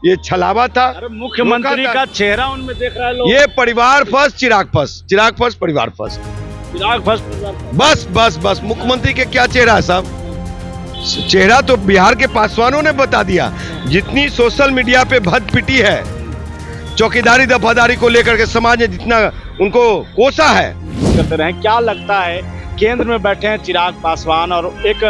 ये छलावा था। अरे मुख्यमंत्री का चेहरा उनमें देख रहा है लोग। ये परिवार फर्स्ट, चिराग फर्स्ट, चिराग फर्स्ट, परिवार फर्स्ट, चिराग फर्स्ट। बस बस बस। मुख्यमंत्री के क्या चेहरा है साहब? चेहरा तो बिहार के पासवानों ने बता दिया। जितनी सोशल मीडिया पे भद पिटी है चौकीदारी दफादारी को लेकर के, समाज ने जितना उनको कोसा है करते रहे। क्या लगता है, केंद्र में बैठे हैं चिराग पासवान और एक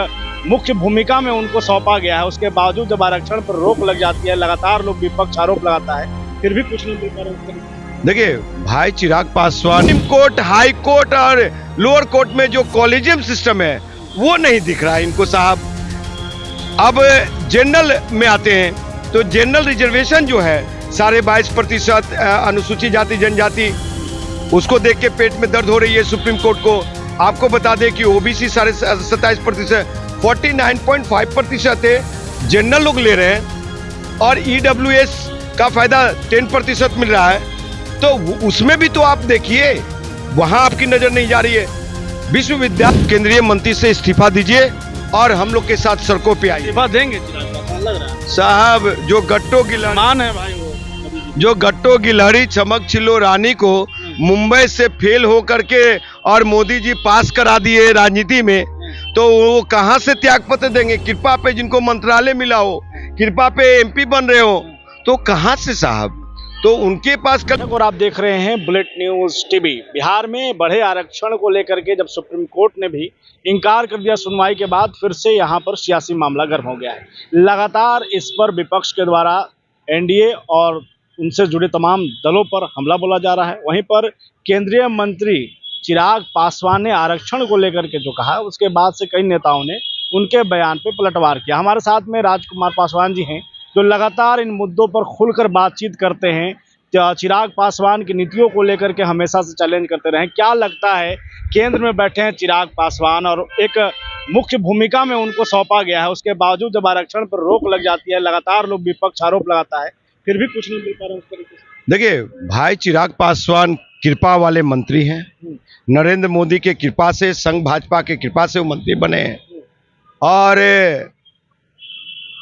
मुख्य भूमिका में उनको सौंपा गया है, उसके बावजूद जब आरक्षण पर रोक लग जाती है, लगातार लोग विपक्ष आरोप लगाता है, फिर भी कुछ नहीं मिल पा रहा। देखिए भाई, Chirag Paswan supreme court, high court और लोअर कोर्ट में जो कॉलेजियम सिस्टम है वो नहीं दिख रहा है इनको साहब। अब जनरल में आते हैं तो जनरल रिजर्वेशन जो है 22.5% अनुसूचित जाति जनजाति, उसको देख के पेट में दर्द हो रही है सुप्रीम कोर्ट को। आपको बता दें कि ओबीसी 27%, 49.5% है जनरल लोग ले रहे हैं और ईडब्ल्यूएस का फायदा 10% मिल रहा है। तो उसमें भी तो आप देखिए, वहां आपकी नजर नहीं जा रही है। विश्वविद्यालय केंद्रीय मंत्री से इस्तीफा दीजिए और हम लोग के साथ सड़कों पे आइए। इस्तीफा देंगे चिराग पासवान, लग रहा है साहब। जो गट्टो गिलहरी मान है भाई, जो गट्टो गिलहरी चमक छिलो रानी को मुंबई से फेल हो करके और मोदी जी पास करा दिए राजनीति में, तो वो कहां से त्याग पत्र देंगे? कृपा पे जिनको मंत्रालय मिला हो, कृपा पे एमपी बन रहे हो, तो कहां से साहब? तो उनके पास और आप देख रहे हैं बुलेट न्यूज टीवी। बिहार में बढ़े आरक्षण को लेकर के जब सुप्रीम कोर्ट ने भी इनकार कर दिया सुनवाई के बाद, फिर से यहां पर सियासी मामला गर्म हो गया है। लगातार इस पर विपक्ष के द्वारा एनडीए और उनसे जुड़े तमाम दलों पर हमला बोला जा रहा है। वहीं पर केंद्रीय मंत्री चिराग पासवान ने आरक्षण को लेकर के जो कहा, उसके बाद से कई नेताओं ने उनके बयान पे पलटवार किया। हमारे साथ में राजकुमार पासवान जी हैं, जो लगातार इन मुद्दों पर खुलकर बातचीत करते हैं, चिराग पासवान की नीतियों को लेकर के हमेशा से चैलेंज करते रहे। क्या लगता है, केंद्र में बैठे हैं चिराग पासवान और एक मुख्य भूमिका में उनको सौंपा गया है, उसके बावजूद जब आरक्षण पर रोक लग जाती है, लगातार लोग विपक्ष आरोप लगाता है, फिर भी कुछ नहीं मिल पा रहा उस तरीके से। देखिए भाई, चिराग पासवान कृपा वाले मंत्री हैं। नरेंद्र मोदी के कृपा से, संघ भाजपा के कृपा से वो मंत्री बने हैं और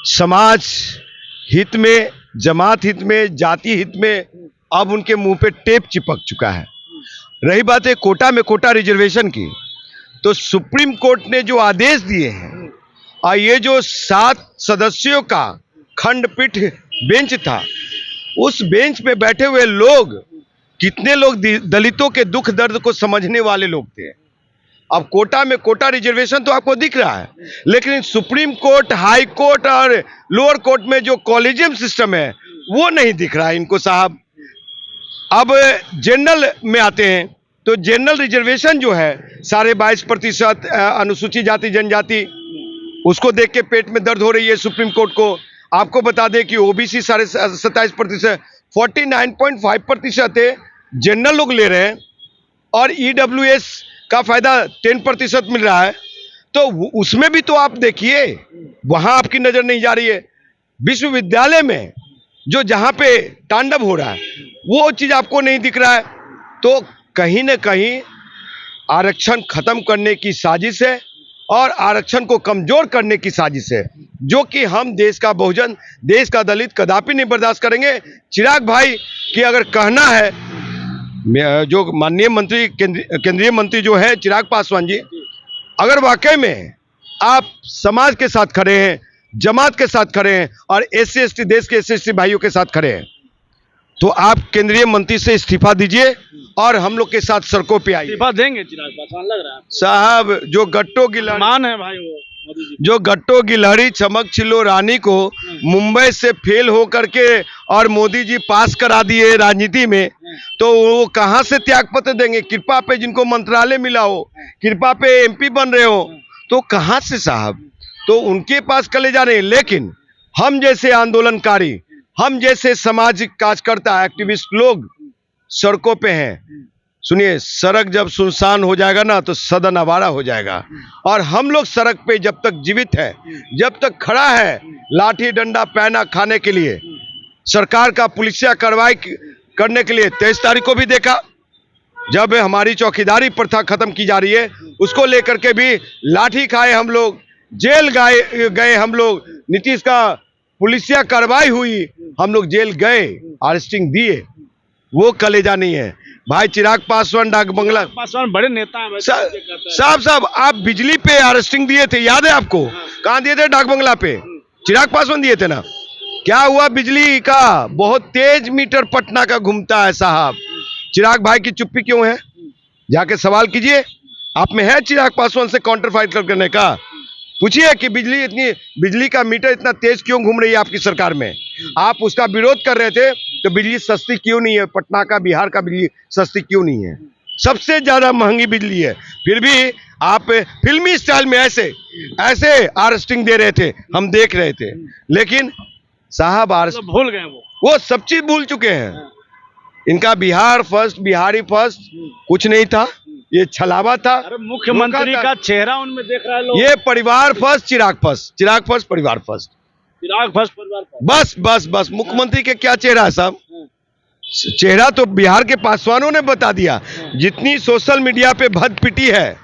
समाज हित में, जमात हित में, जाति हित में अब उनके मुंह पे टेप चिपक चुका है। रही बात है कोटा में कोटा रिजर्वेशन की, तो सुप्रीम कोर्ट ने जो आदेश दिए हैं और ये जो 7 सदस्यों का खंडपीठ बेंच था, उस बेंच पे बैठे हुए लोग, कितने लोग दलितों के दुख दर्द को समझने वाले लोग थे। अब कोटा में कोटा रिजर्वेशन तो आपको दिख रहा है, लेकिन सुप्रीम कोर्ट, हाई कोर्ट और लोअर कोर्ट में जो कॉलेजियम सिस्टम है वो नहीं दिख रहा है इनको साहब। अब जनरल में आते हैं तो जनरल रिजर्वेशन जो है 22.5% अनुसूचित जाति जनजाति, उसको देख के पेट में दर्द हो रही है सुप्रीम कोर्ट को। आपको बता दें कि ओबीसी 27%, 49.5% है जनरल लोग ले रहे हैं और ईडब्ल्यूएस का फायदा 10% मिल रहा है। तो उसमें भी तो आप देखिए, वहां आपकी नजर नहीं जा रही है। विश्वविद्यालय में जो जहां पे तांडव हो रहा है वो चीज आपको नहीं दिख रहा है। तो कहीं ना कहीं आरक्षण खत्म करने की साजिश है और आरक्षण को कमजोर करने की साजिश है, जो कि हम देश का बहुजन, देश का दलित कदापि नहीं बर्दाश्त करेंगे। चिराग भाई की अगर कहना है, जो माननीय मंत्री, केंद्रीय मंत्री जो है चिराग पासवान जी, अगर वाकई में आप समाज के साथ खड़े हैं, जमात के साथ खड़े हैं और एससी एसटी, देश के एससी एसटी भाइयों के साथ खड़े हैं, तो आप केंद्रीय मंत्री से इस्तीफा दीजिए और हम लोग के साथ सड़कों पे आइए। इस्तीफा देंगे चिराग पासवान, लग रहा है साहब। जो गट्टो गिलहरी मान है भाई, वो जो गट्टो गिलहरी चमक छिलो रानी को मुंबई से फेल हो करके और मोदी जी पास करा दिए राजनीति में, तो वो कहां से त्याग पत्र देंगे? कृपा पे जिनको मंत्रालय मिला हो, कृपा पे एमपी बन रहे हो, तो कहां से साहब? तो उनके पास कले जा रहे हैं। लेकिन हम जैसे आंदोलनकारी, हम जैसे सामाजिक कार्यकर्ता, एक्टिविस्ट लोग सड़कों पे हैं। सुनिए, सड़क जब सुनसान हो जाएगा ना तो सदन आवारा हो जाएगा। और हम लोग सड़क पे जब तक जीवित है, जब तक खड़ा है, लाठी डंडा पैना खाने के लिए, सरकार का पुलिसिया कार्रवाई करने के लिए 23 तारीख को भी देखा, जब हमारी चौकीदारी प्रथा खत्म की जा रही है, उसको लेकर के भी लाठी खाए हम लोग, जेल गए हम लोग, नीतीश का पुलिसिया कार्रवाई हुई, हम लोग जेल गए, अरेस्टिंग दिए, वो कलेजा नहीं है भाई। चिराग पासवान डाक बंगला पासवान बड़े नेता हैं वैसे मुझे कहते हैं। साहब आप बिजली पे अरेस्टिंग दिए थे, याद है आपको? कहाँ दिए थे? डाक बंगला पे चिराग पासवान दिए थे ना। क्या हुआ? बिजली का बहुत तेज मीटर पटना का घूमता है साहब। चिराग भाई की चुप्पी क्यों है? जाके सवाल कीजिए, आप में है चिराग पासवान से काउंटर फाइट करने का? पूछिए कि बिजली का मीटर इतना तेज क्यों घूम रही है आपकी सरकार में? आप उसका विरोध कर रहे थे तो बिजली सस्ती क्यों नहीं है? पटना का, बिहार का बिजली सस्ती क्यों नहीं है? सबसे ज्यादा महंगी बिजली है, फिर भी आप फिल्मी स्टाइल में ऐसे अरेस्टिंग दे रहे थे, हम देख रहे थे। लेकिन साहब तो भूल गए वो सब चीज भूल चुके हैं। इनका बिहार फर्स्ट, बिहारी फर्स्ट कुछ नहीं था, ये छलावा था। अरे मुख्यमंत्री का चेहरा उनमें देख रहा है लोग। ये परिवार फर्स्ट, चिराग फर्स्ट, चिराग फर्स्ट, परिवार फर्स्ट, चिराग फर्स्ट, परिवार फर्स्ट। बस मुख्यमंत्री के क्या चेहरा है साहब? चेहरा तो बिहार के पासवानों ने बता दिया। जितनी सोशल मीडिया पे भद पिटी है,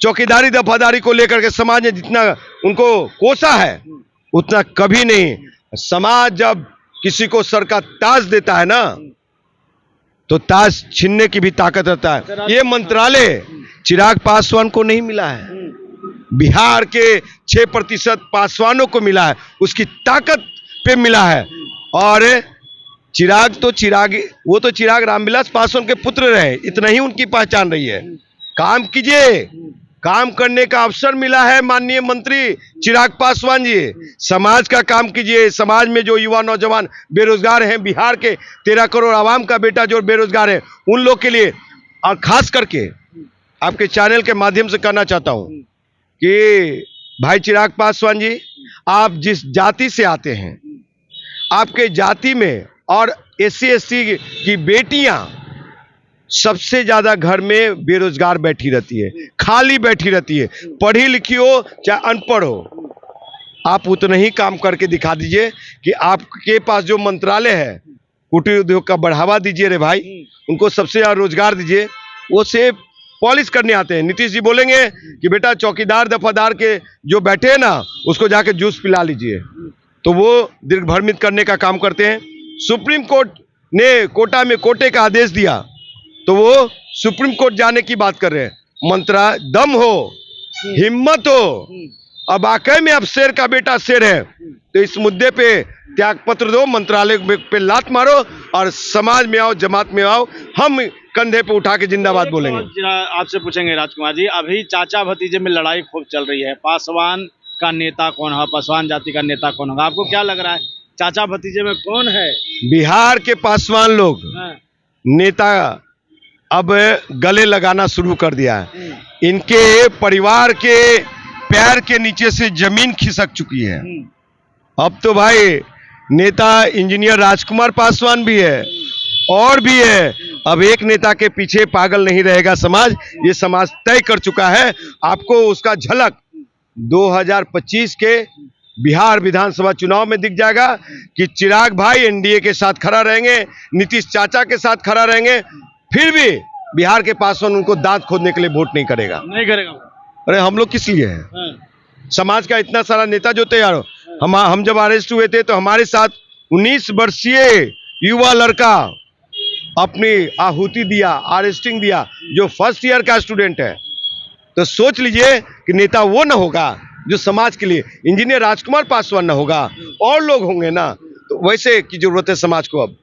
चौकीदारी दफादारी को लेकर के समाज ने जितना उनको कोसा है, उतना कभी नहीं। समाज जब किसी को सर का ताज देता है ना, तो ताज छीनने की भी ताकत रहता है। ये मंत्रालय चिराग पासवान को नहीं मिला है, बिहार के 6% पासवानों को मिला है, उसकी ताकत पे मिला है। और वो तो चिराग रामविलास पासवान के पुत्र रहे, इतना ही उनकी पहचान रही है। काम कीजिए, काम करने का अवसर मिला है माननीय मंत्री चिराग पासवान जी। समाज का काम कीजिए। समाज में जो युवा नौजवान बेरोजगार हैं, बिहार के 13 करोड़ आवाम का बेटा जो बेरोजगार है, उन लोग के लिए, और खास करके आपके चैनल के माध्यम से कहना चाहता हूं कि भाई चिराग पासवान जी, आप जिस जाति से आते हैं, आपके जाति में और SC/ST की बेटियां सबसे ज्यादा घर में बेरोजगार बैठी रहती है, खाली बैठी रहती है। पढ़ी लिखी हो चाहे अनपढ़ हो, आप उतना ही काम करके दिखा दीजिए कि आपके पास जो मंत्रालय है, कुटीर उद्योग का बढ़ावा दीजिए रे भाई, उनको सबसे ज्यादा रोजगार दीजिए। वो सेब पॉलिश करने आते हैं। नीतीश जी बोलेंगे कि बेटा चौकीदार दफादार के जो बैठे हैं ना, उसको जाके जूस पिला लीजिए, तो वो दीर्घभ्रमित करने का काम करते हैं। सुप्रीम कोर्ट ने कोटा में कोटे का आदेश दिया, तो वो सुप्रीम कोर्ट जाने की बात कर रहे हैं। मंत्रा दम हो, हिम्मत हो, अब वाकई में अब शेर का बेटा शेर है, तो इस मुद्दे पे त्यागपत्र दो, मंत्रालय पे लात मारो और समाज में आओ, जमात में आओ, हम कंधे पे उठा के जिंदाबाद बोलेंगे। आपसे पूछेंगे राजकुमार जी, अभी चाचा भतीजे में लड़ाई खूब चल रही है, पासवान का नेता कौन है, पासवान जाति का नेता कौन होगा? आपको क्या लग रहा है, चाचा भतीजे में कौन है? बिहार के पासवान लोग नेता अब गले लगाना शुरू कर दिया है। इनके परिवार के पैर के नीचे से जमीन खिसक चुकी है। अब तो भाई नेता इंजीनियर राजकुमार पासवान भी है और भी है। अब एक नेता के पीछे पागल नहीं रहेगा समाज, ये समाज तय कर चुका है। आपको उसका झलक 2025 के बिहार विधानसभा चुनाव में दिख जाएगा कि चिराग भाई NDA के साथ खड़ा रहेंगे, नीतीश चाचा के साथ खड़ा रहेंगे, फिर भी बिहार के पासवान उनको दांत खोदने के लिए वोट नहीं करेगा। अरे हम लोग किस लिए हैं? समाज का इतना सारा नेता जो तैयार हो। हम जब अरेस्ट हुए थे तो हमारे साथ 19 वर्षीय युवा लड़का अपनी आहुति दिया, अरेस्टिंग दिया, जो फर्स्ट ईयर का स्टूडेंट है। तो सोच लीजिए कि नेता वो ना होगा जो समाज के लिए, इंजीनियर राजकुमार पासवान ना होगा, और लोग होंगे ना, तो वैसे की जरूरत है समाज को अब।